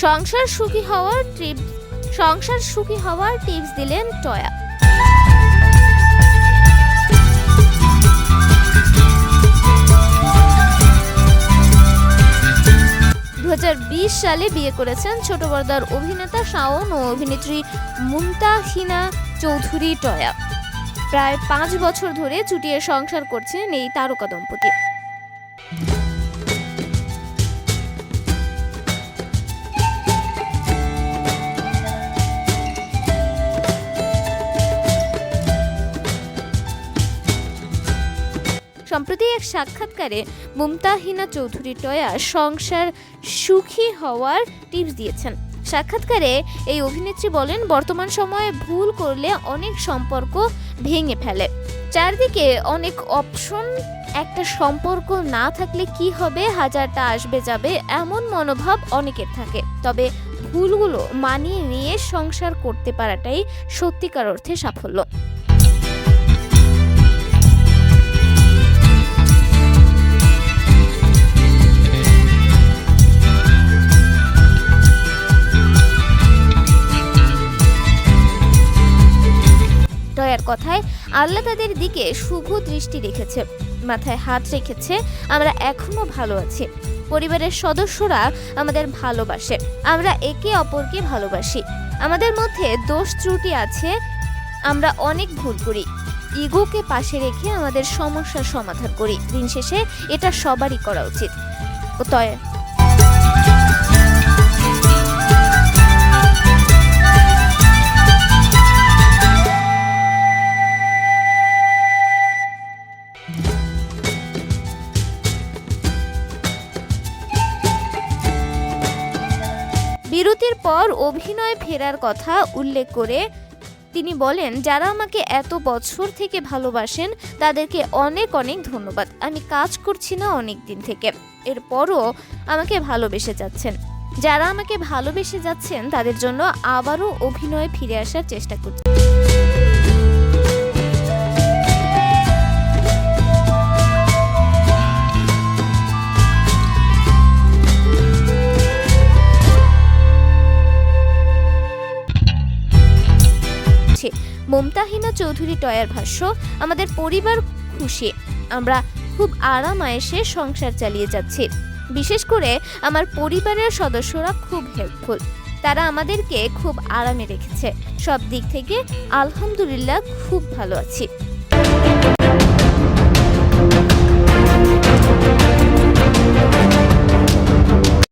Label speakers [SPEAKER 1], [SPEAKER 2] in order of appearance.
[SPEAKER 1] সংসার সুখী হওয়ার টিপস দিলেন টয়া। 2020 সালে বিয়ে করেছেন ছোট পর্দার অভিনেতা শাওন ও অভিনেত্রী মুমতাহিনা চৌধুরী টয়া। প্রায় 5 বছর ধরে চুটিয়ে সংসার করছেন এই তারকা দম্পতি। সম্প্রতি এক সাক্ষাৎকারে মুমতাহিনা চৌধুরী টয়া সংসার সুখী হওয়ার টিপস দিয়েছেন। সাক্ষাৎকারে এই অভিনেত্রী বলেন, বর্তমান সময়ে ভুল করলে অনেক সম্পর্ক ভেঙে ফেলে। চারদিকে অনেক অপশন, একটা সম্পর্ক না থাকলে কি হবে, হাজারটা আসবে যাবে, এমন মনোভাব অনেকের থাকে। তবে ভুলগুলো মানিয়ে নিয়ে সংসার করতে পারাটাই সত্যিকার অর্থে সাফল্য। টয়ার কথায়, আল্লাহ তাদের দিকে শুভ দৃষ্টি রেখেছে, মাথায় হাত রেখেছে, আমরা এখনো ভালো আছি। পরিবারের সদস্যরা আমাদের ভালোবাসে, আমরা একে অপরকে ভালোবাসি। আমাদের মধ্যে দোষ ত্রুটি আছে, আমরা অনেক ভুল করি। ইগোকে পাশে রেখে আমাদের সমস্যার সমাধান করি। দিন শেষে এটা সবারই করা উচিত। টয়া বিরতির পর অভিনয়ে ফেরার কথা উল্লেখ করে তিনি বলেন, যারা আমাকে এত বছর থেকে ভালোবাসেন তাদেরকে অনেক অনেক ধন্যবাদ। আমি কাজ করছি না অনেক দিন থেকে, এরপরও আমাকে ভালোবেসে যাচ্ছেন। যারা আমাকে ভালোবেসে যাচ্ছেন তাদের জন্য আবারও অভিনয়ে ফিরে আসার চেষ্টা করছি। মুমতাহিনা চৌধুরী টয়ার ভাষ্য, আমাদের পরিবার খুশি, আমরা খুব আরাম আয়েশে সংসার চালিয়ে যাচ্ছি। বিশেষ করে আমার পরিবারের সদস্যরা খুব হেল্পফুল, তারা আমাদেরকে খুব আরামে রেখেছে। সব দিক থেকে আলহামদুলিল্লাহ খুব ভালো আছি।